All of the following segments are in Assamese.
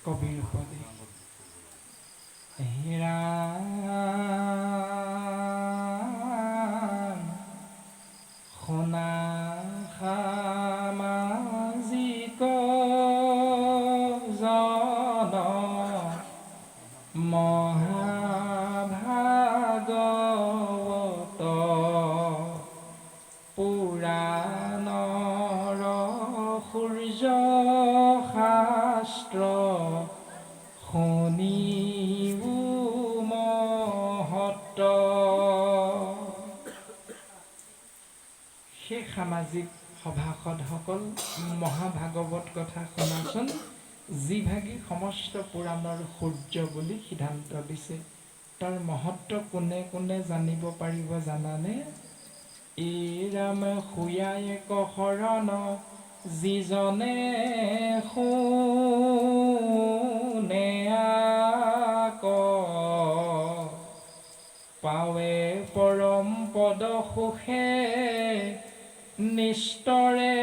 কবিৰ উপদেশ হেৰান শুনা সামাজিক জন মহাভাগৱত পুৰাণৰ সূৰ্য শাস্ত্ৰ শুনিও মহত্ব। সেই সামাজিক সভাসদসকল মহাভাগৱত কথা শুনাচোন, যিভাগি সমস্ত পুৰাণৰ সূৰ্য বুলি সিদ্ধান্ত দিছে। তাৰ মহত্ব কোনে কোনে জানিব পাৰিব জানানে? ৰাম শুয়াই এক শৰণ যিজনে শুনে আক পাৱে পৰম পদ সুখে নিস্তৰে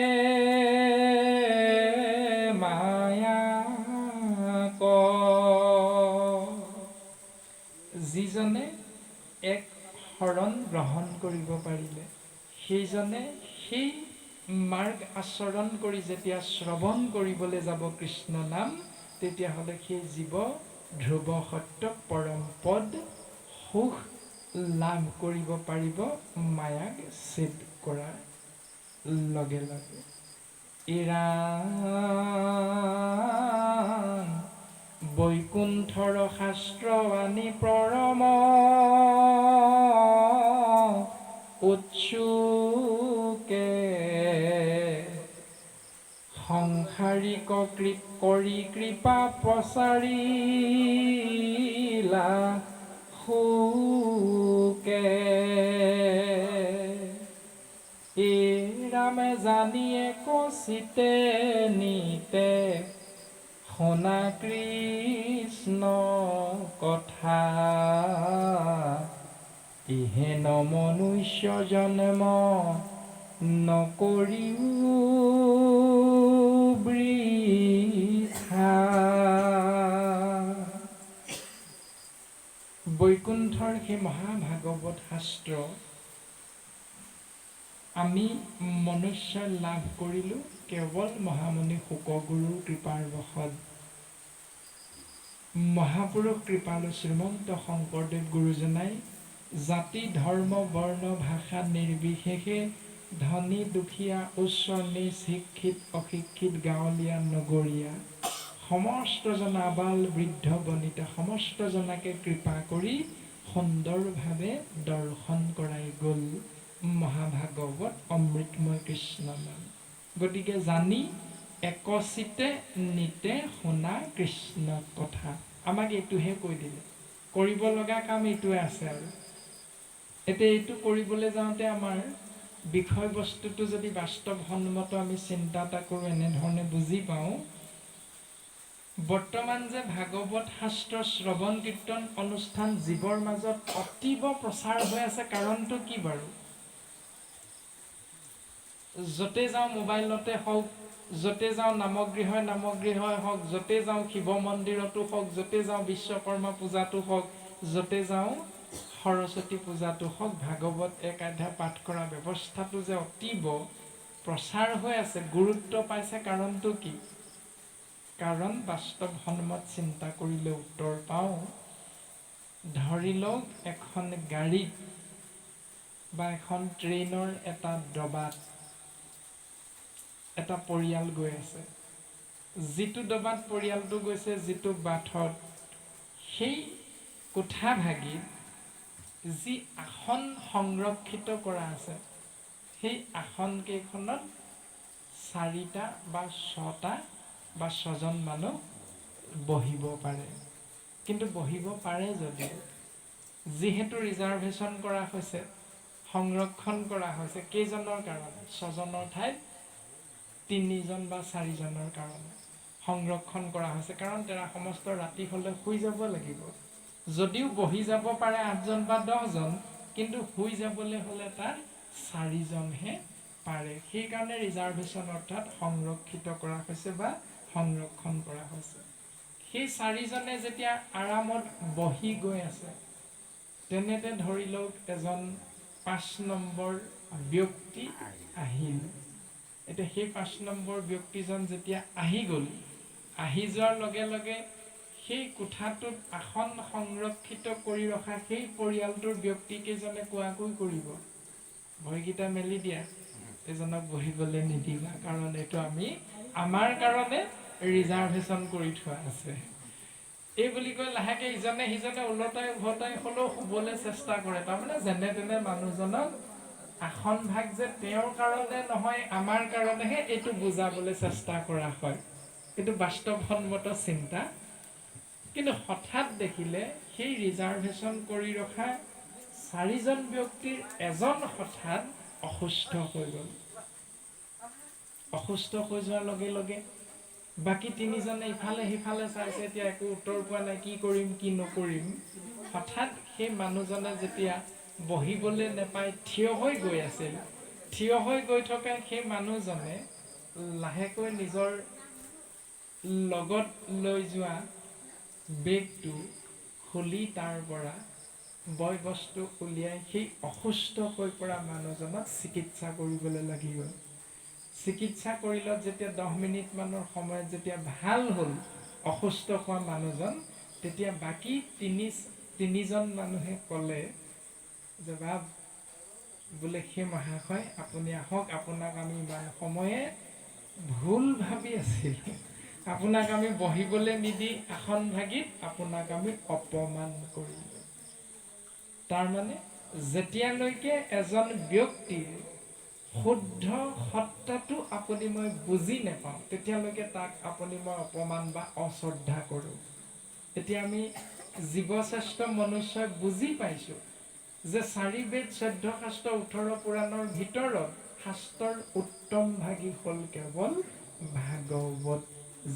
মায়াক। যিজনে এক শৰণ গ্ৰহণ কৰিব পাৰিলে সেইজনে সেই মাৰ্গ আচৰণ কৰি যেতিয়া শ্ৰৱণ কৰিবলৈ যাব কৃষ্ণ নাম, তেতিয়াহ'লে সেই জীৱ ধ্ৰুৱ সত্য পৰম পদ সুখ লাভ কৰিব পাৰিব মায়াক ছেদ কৰাৰ লগে লগে। ইৰাণ বৈকুণ্ঠৰ শাস্ত্ৰ আনি পৰম উৎসুকে সংসাৰিক কৰি কৃপা প্ৰচাৰিলা সুকে। ৰামে জানিয়ে কচিতে নিতে শুনা কৃষ্ণ কথা, ইহেন মনুষ্য জন্ম নকৰিও বৃথা। বৈকুণ্ঠৰ সেই মহাভাগৱত শাস্ত্ৰ আমি মনুষ্য লাভ কৰিলোঁ কেৱল মহামুনি শুকগুৰুৰ কৃপাৰ বশত। মহাপুৰুষ কৃপালু শ্ৰীমন্ত শংকৰদেৱ গুৰুজনাই জাতি ধৰ্ম বৰ্ণ ভাষা নিৰ্বিশেষে ধনী দুখীয়া উচ্চ নিচ শিক্ষিত অশিক্ষিত গাঁৱলীয়া নগৰীয়া সমস্ত জন আবাল বৃদ্ধ বনিতা সমস্ত জনাকে কৃপা কৰি সুন্দৰভাৱে দৰ্শন কৰাই গ'ল মহাভাগৱত অমৃতময় কৃষ্ণ নাম। গতিকে জানি একচিতে নিতে শুনা কৃষ্ণ কথা, আমাক এইটোহে কৈ দিলে। কৰিব লগা কাম এইটোৱে আছে আৰু এতিয়া এইটো কৰিবলৈ যাওঁতে আমাৰ বিষয়বস্তুটো যদি বাস্তৱসন্মত আমি চিন্তা এটা কৰোঁ, এনেধৰণে বুজি পাওঁ, বৰ্তমান যে ভাগৱত শাস্ত্ৰ শ্ৰৱণ কীৰ্তন অনুষ্ঠান জীৱৰ মাজত অতীৱ প্ৰচাৰ হৈ আছে, কাৰণটো কি বাৰু? য'তে যাওঁ মোবাইলতে হওক, য'তে যাওঁ নামগৃহই হওক, য'তে যাওঁ শিৱ মন্দিৰতো হওক, য'তে যাওঁ বিশ্বকৰ্মা পূজাতো হওক, য'তে যাওঁ সৰস্বতী পূজাতো হওক, ভাগৱত এক অধ্যায় পাঠ কৰা ব্যৱস্থাটো যে অতীৱ প্ৰচাৰ হৈ আছে, গুৰুত্ব পাইছে, কাৰণটো কি? কাৰণ বাস্তৱসন্মত চিন্তা কৰিলে উত্তৰ পাওঁ। ধৰি লওক এখন গাড়ীত বা এখন ট্ৰেইনৰ এটা ডবাত এটা পৰিয়াল গৈ আছে। যিটো ডবাত পৰিয়ালটো গৈছে, যিটো বাথত, সেই কোঠাভাগিত যি আসন সংৰক্ষিত কৰা আছে, সেই আসনকেইখনত 4টা বা 6টা বা 6জন মানুহ বহিব পাৰে। কিন্তু বহিব পাৰে যদিও যিহেতু ৰিজাৰ্ভেশ্যন কৰা হৈছে, সংৰক্ষণ কৰা হৈছে, কেইজনৰ কাৰণে? 6জনৰ ঠাইত 3জন বা 4জনৰ কাৰণে সংৰক্ষণ কৰা হৈছে। কাৰণ তেৰা সমস্ত ৰাতি হ'লে শুই যাব লাগিব। যদিও বহি যাব পাৰে 8জন বা 10জন, কিন্তু শুই যাবলৈ হ'লে তাত 4জনহে পাৰে। সেইকাৰণে ৰিজাৰ্ভেশ্যন অৰ্থাৎ সংৰক্ষিত কৰা হৈছে বা সংৰক্ষণ কৰা হৈছে। সেই চাৰিজনে যেতিয়া আৰামত বহি গৈ আছে, তেনেতে ধৰি লওক এজন 5 নম্বৰ ব্যক্তি আহিল। এতিয়া সেই 5 নম্বৰ ব্যক্তিজন যেতিয়া আহি গ'ল, আহি যোৱাৰ লগে লগে সেই কোঠাটোত আসন সংৰক্ষিত কৰি ৰখা সেই পৰিয়ালটোৰ ব্যক্তিকেইজনে কোৱাকৈ কৰিব, ভৰিকেইটা মেলি দিয়া, এজনক বহিবলৈ নিদিবা, কাৰণ এইটো আমাৰ কাৰণে ৰিজাৰ্ভেশ্যন কৰি থোৱা আছে। এই বুলি কৈ লাহেকে ইজনে সিজনে ওলটাই উভতাই হ'লেও শুবলৈ চেষ্টা কৰে। তাৰমানে যেনে তেনে মানুহজনক আসন ভাগ যে তেওঁৰ কাৰণে নহয়, আমাৰ কাৰণেহে, এইটো বুজাবলৈ চেষ্টা কৰা হয়। এইটো বাস্তৱসন্মত চিন্তা। কিন্তু হঠাৎ দেখিলে সেই ৰিজাৰ্ভেশ্যন কৰি ৰখা চাৰিজন ব্যক্তিৰ এজন হঠাৎ অসুস্থ হৈ গ'ল। অসুস্থ হৈ যোৱাৰ লগে লগে বাকী তিনিজনে ইফালে সিফালে চাইছে, এতিয়া একো উত্তৰ পোৱা নাই, কি কৰিম কি নকৰিম। হঠাৎ সেই মানুহজনে যেতিয়া বহিবলৈ নেপাই থিয় হৈ গৈ আছিল, থিয় হৈ গৈ থকা সেই মানুহজনে লাহেকৈ নিজৰ লগত লৈ যোৱা বেগটো খুলি তাৰ পৰা বয় বস্তু উলিয়াই সেই অসুস্থ হৈ পৰা মানুহজনক চিকিৎসা কৰিবলৈ লাগি গ'ল। চিকিৎসা কৰিলত যেতিয়া 10 মিনিটমানৰ সময়ত যেতিয়া ভাল হ'ল অসুস্থ হোৱা মানুহজন, তেতিয়া বাকী তিনিজন মানুহে ক'লে যে বাপ বোলে সেই মহাশয় আপুনি আহক, আপোনাক আমি ইমান সময়ে ভুল ভাবি আছিলোঁ, আপোনাক আমি বহিবলৈ নিদি আসন ভাগিত আপোনাক আমি অপমান কৰিলোঁ। তাৰমানে যেতিয়ালৈকে এজন ব্যক্তিৰ শুদ্ধ সত্তাটো আপুনি মই বুজি নাপাওঁ, তেতিয়ালৈকে তাক আপুনি মই অপমান বা অশ্ৰদ্ধা কৰোঁ। এতিয়া আমি জীৱশ্ৰেষ্ঠ মনুষ্যই বুজি পাইছোঁ যে 4 বেদ 14 শাস্ত্ৰ 18 পুৰাণৰ ভিতৰত শাস্ত্ৰৰ উত্তম ভাগী হ'ল কেৱল ভাগৱত।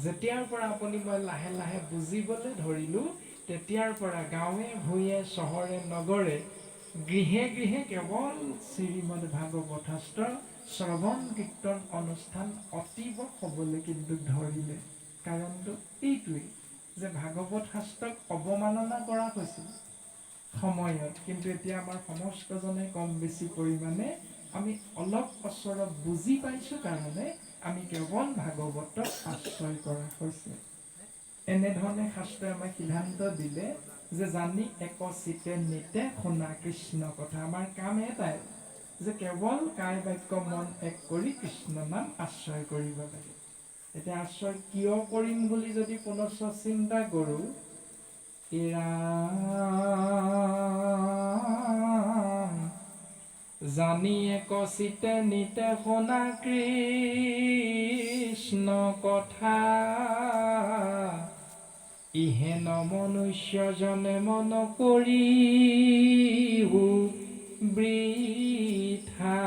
যেতিয়াৰ পৰা আপুনি মই লাহে লাহে বুজিবলৈ ধৰিলোঁ, তেতিয়াৰ পৰা গাঁৱে ভূঞে চহৰে নগৰে গৃহে গৃহে কেৱল শ্ৰীমদ ভাগৱত শাস্ত্ৰ শ্ৰৱণ কীৰ্তন অনুষ্ঠান অতীব হ'বলৈ কিন্তু ধৰিলে। কাৰণটো এইটোৱেই যে ভাগৱত শাস্ত্ৰক অৱমাননা কৰা হৈছিল সময়ত, কিন্তু এতিয়া আমাৰ সমস্তজনে কম বেছি পৰিমাণে আমি অলপ অচৰক বুজি পাইছোঁ কাৰণে আমি কেৱল ভাগৱতক আশ্ৰয় কৰা হৈছে। এনেধৰণে শাস্ত্ৰই আমাক সিদ্ধান্ত দিলে যে জানি এক চিতে নিতে শুনা কৃষ্ণ কথা। আমাৰ কাম এটাই যে কেৱল কায় বাক্য মন এক কৰি কৃষ্ণ নাম আশ্ৰয় কৰিব লাগে। এতিয়া আশ্ৰয় কিয় কৰিম বুলি যদি পুনশ্চ চিন্তা কৰোঁ, জানি এক চিতে নিতে শুনা কৃষ্ণ কথা, ইহেন মনুষ্যজনে মন কৰি বৃথা।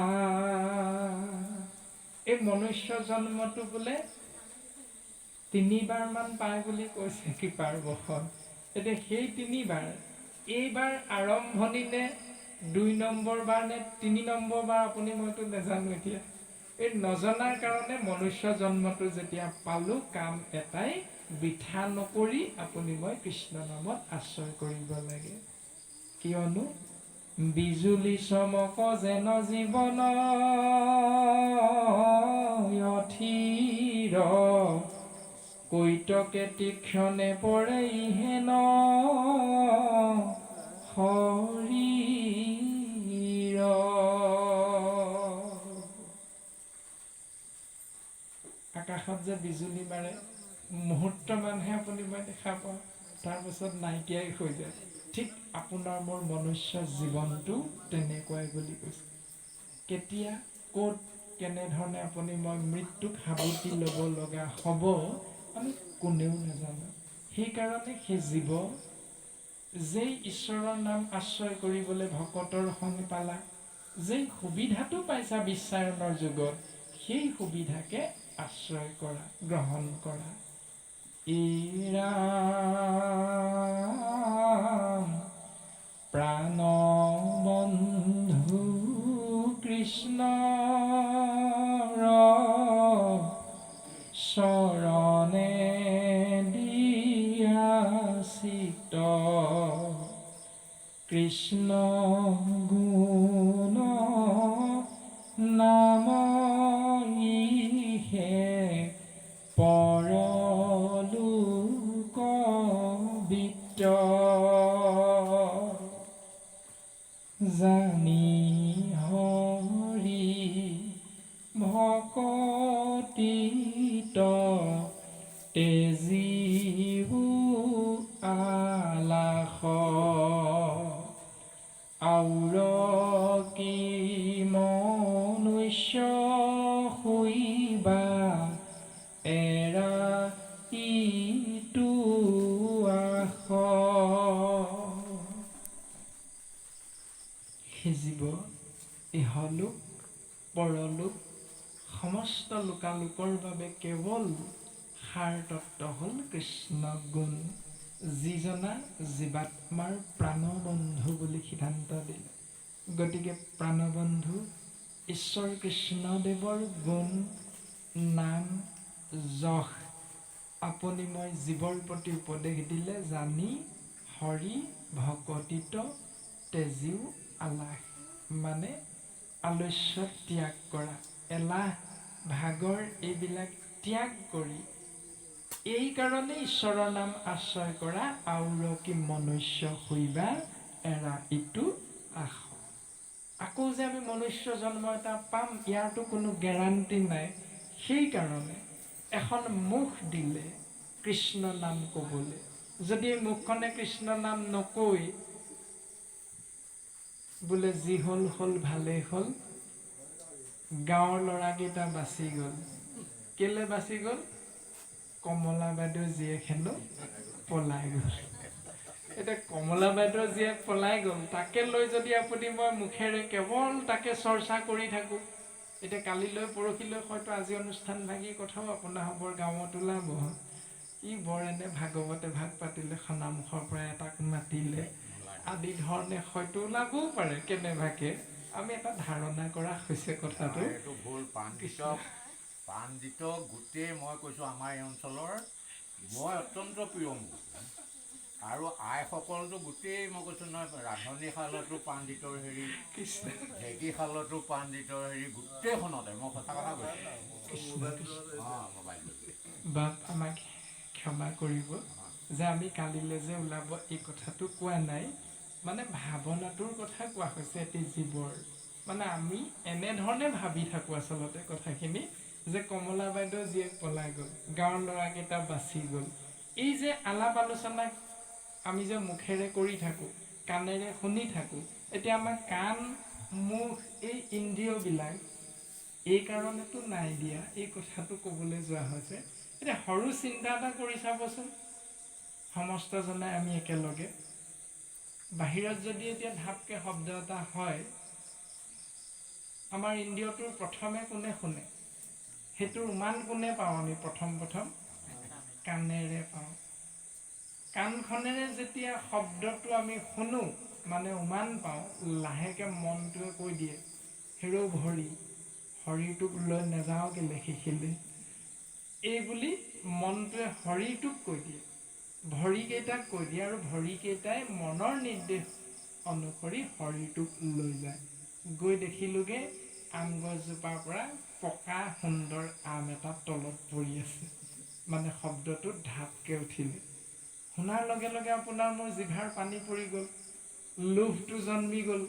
এই মনুষ্য জন্মটো বোলে 3বাৰ মান পায় বুলি কৈছে কৃপাৰ বশত। এতিয়া সেই 3বাৰ, এইবাৰ আৰম্ভণি নে 2 নম্বৰ বাৰ নে 3 নম্বৰ বাৰ আপুনি মইতো নাজানো। এতিয়া এই নজনাৰ কাৰণে মনুষ্য জন্মটো যেতিয়া পালোঁ, কাম এটাই, বৃথা নকৰি আপুনি মই কৃষ্ণ নামত আশ্ৰয় কৰিব লাগে। কিয়নো বিজুলী চমক যেন জীৱন অথিৰ, কৈতকে তীক্ষ্ণে পৰে ইহেন শৰীৰ। আকাশত যে বিজুলী মাৰে, মুহূৰ্তমানহে আপুনি মই দেখা পাওঁ, তাৰপিছত নাইকিয়াই হৈ যায়। ঠিক আপোনাৰ মোৰ মনুষ্য জীৱনটো তেনেকুৱাই বুলি কৈছে। কেতিয়া ক'ত কেনেধৰণে আপুনি মই মৃত্যুক সাৱটি ল'ব লগা হ'ব আমি কোনেও নাজানো। সেইকাৰণে সেই জীৱ যেই ঈশ্বৰৰ নাম আশ্ৰয় কৰিবলৈ ভকতৰ সংগ পালা, যেই সুবিধাটো পাইছা বিশ্বায়নৰ যুগত, সেই সুবিধাকে আশ্ৰয় কৰা, গ্ৰহণ কৰা। ৰাম প্ৰাণ বন্ধু কৃষ্ণ চৰণে দিয়া চিত কৃষ্ণ গুণ নাম ইহে পৰলোক বিত্ত জানি হৰি ভকতিত তেজীও আলাস আউৰ কি মনুষ্য শুইবা এৰা ইটো আস সিজিব ইহলোক পৰলোক সমস্ত লোকালোকৰ বাবে কেৱল সাৰ তত্ত্ব হ'ল কৃষ্ণ গুণ যিজনা জীৱাত্মাৰ প্ৰাণবন্ধু বুলি সিদ্ধান্ত দিলে। গতিকে প্ৰাণবন্ধু ঈশ্বৰ কৃষ্ণদেৱৰ গুণ নাম যশ আপুনি মই জীৱৰ প্ৰতি উপদেশ দিলে জানি হৰি ভকতিত তেজীও আলাস মানে আলস্য ত্যাগ কৰা এলাহ ভাগৰ এইবিলাক ত্যাগ কৰি এই কাৰণে ঈশ্বৰৰ নাম আশ্ৰয় কৰা আউৰ কি মনুষ্য শুইবা এৰা ইটো আস আকৌ যে আমি মনুষ্য জন্ম এটা পাম ইয়াৰতো কোনো গেৰাণ্টি নাই সেইকাৰণে এখন মুখ দিলে কৃষ্ণ নাম ক'বলৈ যদি এই মুখখনে কৃষ্ণ নাম নকৈ বোলে যি হ'ল হ'ল ভালেই হ'ল গাঁৱৰ ল'ৰাকেইটা বাচি গ'ল কেলে বাচি গ'ল কমলা বাইদেউ জীয়েক হেনো পলাই গ'ল এতিয়া কমলা বাইদেউ জীয়েক পলাই গ'ল তাকে লৈ যদি আপুনি মই মুখেৰে কেৱল তাকে চৰ্চা কৰি থাকোঁ এতিয়া কালিলৈ পৰহিলৈ হয়তো আজি অনুষ্ঠান ভাগি কথাও আপোনালোকৰ গাঁৱত ওলাব ই বৰ এনে ভাগৱতে ভাগ পাতিলে সনামুখৰ পৰা এটাক মাতিলে আদি ধৰণে হয়তো ওলাবও পাৰে কেনেবাকে আমি এটা ধাৰণা কৰা হৈছে কথাটো এইটো ভুল পাণ্ডিত গোটেই মই কৈছোঁ আমাৰ এই অঞ্চলৰ মই অত্যন্ত প্ৰিয় মোৰ আৰু আইসকলতো গোটেই মই কৈছোঁ নহয় ৰান্ধনীশালতো পাণ্ডিতৰ হেৰি ঢেঁকীশালতো পাণ্ডিতৰ হেৰি গোটেইখনতে মই সঁচা কথা কৈছোঁ বাপ আমাক ক্ষমা কৰিব যে আমি কালিলৈ যে ওলাব এই কথাটো কোৱা নাই মানে ভাৱনাটোৰ কথা কোৱা হৈছে এটি জীৱৰ মানে আমি এনেধৰণে ভাবি থাকোঁ আচলতে কথাখিনি যে কমলা বাইদেউ জীয়েক পলাই গ'ল গাঁৱৰ ল'ৰাকেইটা বাচি গ'ল এই যে আলাপ আলোচনা আমি যে মুখেৰে কৰি থাকোঁ কাণেৰে শুনি থাকোঁ এতিয়া আমাৰ কাণ মুখ এই ইন্দ্ৰিয়বিলাক এই কাৰণেতো নাই দিয়া এই কথাটো ক'বলৈ যোৱা হৈছে এতিয়া সৰু চিন্তা এটা কৰি চাবচোন সমস্তজনে আমি একেলগে বাহিৰত যদি এতিয়া ঢাপকে শব্দ এটা হয় আমাৰ ইন্দ্ৰিয়টোৰ প্ৰথমে কোনে শুনে সেইটোৰ উমান কোনে পাওঁ আমি প্ৰথম কাণেৰে পাওঁ কাণখনেৰে যেতিয়া শব্দটো আমি শুনো মানে উমান পাওঁ লাহেকে মনটোৱে কৈ দিয়ে হেৰৌ ভৰি শৰীৰটোক লৈ নাযাওঁ কেলে শিকিলে এই বুলি মনটোৱে শৰীৰটোক কৈ দিয়ে ভৰিকেইটাক কৈ দিয়ে আৰু ভৰিকেইটাই মনৰ নিৰ্দেশ অনুসৰি শৰীৰটোক লৈ যায় গৈ দেখিলোগে আম গছজোপাৰ পৰা পকা সুন্দৰ আম এটা তলত পৰি আছে মানে শব্দটো ঢাপকে উঠিলে শুনাৰ লগে লগে আপোনাৰ মোৰ জিভাৰ পানী পৰি গ'ল লোভটো জন্মি গ'ল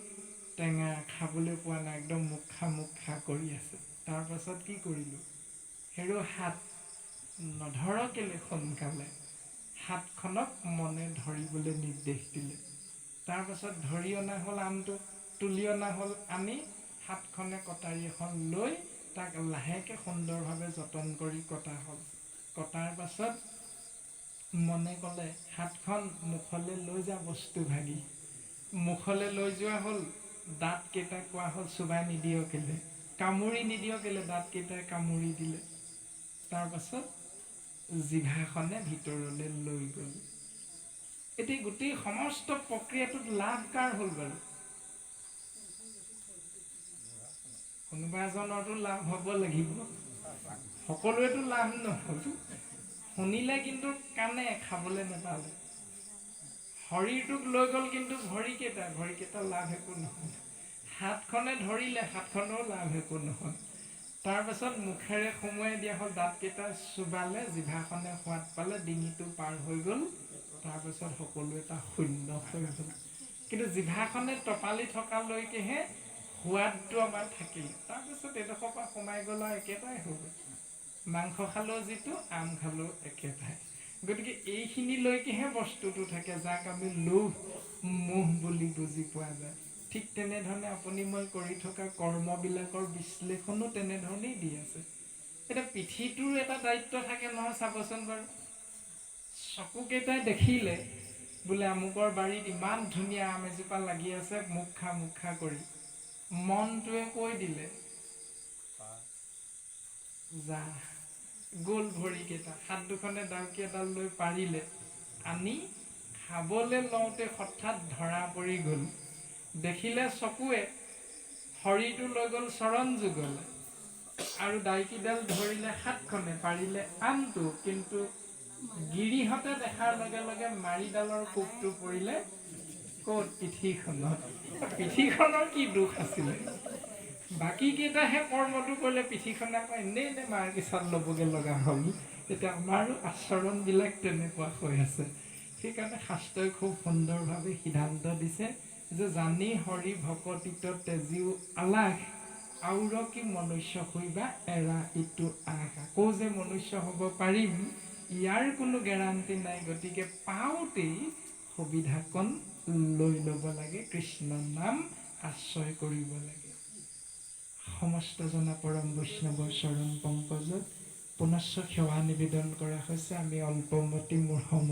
টেঙা খাবলৈ পোৱা নাই একদম মুখা কৰি আছে তাৰপাছত কি কৰিলোঁ হেৰৌ হাত নধৰ কেলে সোনকালে হাতখনক মনে ধৰিবলৈ নিৰ্দেশ দিলে তাৰপাছত ধৰি অনা হ'ল আমটো তুলি অনা হ'ল আনি হাতখনে কটাৰী এখন লৈ তাক লাহেকৈ সুন্দৰভাৱে যতন কৰি কটা হ'ল কটাৰ পাছত মনে ক'লে হাতখন মুখলৈ লৈ যা বস্তু ভাগি মুখলৈ লৈ যোৱা হ'ল দাঁতকেইটা কোৱা হ'ল চুবাই নিদিয় কেলে কামুৰি নিদিয় কেলে দাঁতকেইটাই কামুৰি দিলে তাৰপাছত জিভাখনে ভিতৰলৈ লৈ গ'ল এতিয়া গোটেই সমস্ত প্ৰক্ৰিয়াটোত লাভ কাৰ হ'ল বাৰু কোনোবা এজনৰতো লাভ হ'ব লাগিব সকলোৱেতো লাভ নহ'ল, শুনিলে কিন্তু কাণে খাবলৈ নাপালে। শৰীৰটোক লৈ গ'ল কিন্তু ভৰিকেইটা লাভ একো নহয়। হাতখনে ধৰিলে, হাতখনৰো লাভ একো নহয়। তাৰপাছত মুখেৰে সুমুৱাই দিয়া হ'ল, দাঁতকেইটা চুবালে, জিভাখনে সোৱাদ পালে, ডিঙিটো পাৰ হৈ গ'ল। তাৰপাছত সকলো এটা শূন্য হৈ গ'ল। কিন্তু জিভাখনে টপালি থকালৈকেহে সোৱাদটো আমাৰ থাকিল। তাৰপিছত এডোখৰ পৰা সোমাই গ'ল আৰু একেটাই হৈ গ'ল। মাংস খালেও যিটো, আম খালেও একেটাই। গতিকে এইখিনিলৈকেহে বস্তুটো থাকে, যাক আমি লোভ মোহ বুলি বুজি পোৱা যায়। ঠিক তেনেধৰণে আপুনি মই কৰি থকা কৰ্মবিলাকৰ বিশ্লেষণো তেনেধৰণেই দি আছে। এতিয়া পিঠিটোৰ এটা দায়িত্ব থাকে নহয়, চাবচোন বাৰু। চকুকেইটাই দেখিলে বোলে আমুকৰ বাৰীত ইমান ধুনীয়া আম এজোপা লাগি আছে, মুখ খা কৰি। মনটোৱে কৈ দিলে যা, গ'ল ভৰিকেইটা, হাত দুখনে ডাউকি এডাল লৈ পাৰিলে, আনি খাবলৈ লওঁতে হঠাৎ ধৰা পৰি গ'ল। দেখিলে চকুৱে, শৰীৰটো লৈ গ'ল চৰণ যুগলে, আৰু ডাইকিডাল ধৰিলে হাতখনে, পাৰিলে আমটো, কিন্তু গিৰিহঁতে দেখাৰ লগে লগে মাৰিডালৰ কোবটো পৰিলে ক'ত? পিঠিখনত। পিঠিখনৰ কি দুখ আছিলে? বাকীকেইটাহে কৰ্মটো কৰিলে, পিঠিখনে আকৌ এনেই মাৰ কিচান ল'বগৈ লগা হ'ল। এতিয়া আমাৰো আচৰণবিলাক তেনেকুৱা হৈ আছে। সেইকাৰণে শাস্ত্ৰই খুব সুন্দৰভাৱে সিদ্ধান্ত দিছে যে জানি হৰি ভকতিত তেজিও আলাস, আউৰ কি মনুষ্য হৈবা এৰা ইটো আশ। আকৌ যে মনুষ্য হ'ব পাৰিম ইয়াৰ কোনো গেৰাণ্টি নাই। গতিকে পাওঁতেই সুবিধাকণ লৈ ল'ব লাগে, কৃষ্ণ নাম আশ্ৰয় কৰিব লাগে। সমস্ত জনা পৰম বৈষ্ণৱৰ চৰণ পংকজত পুনশ্চ সেৱা নিবেদন কৰা হৈছে। আমি অল্পমতি মূঢ়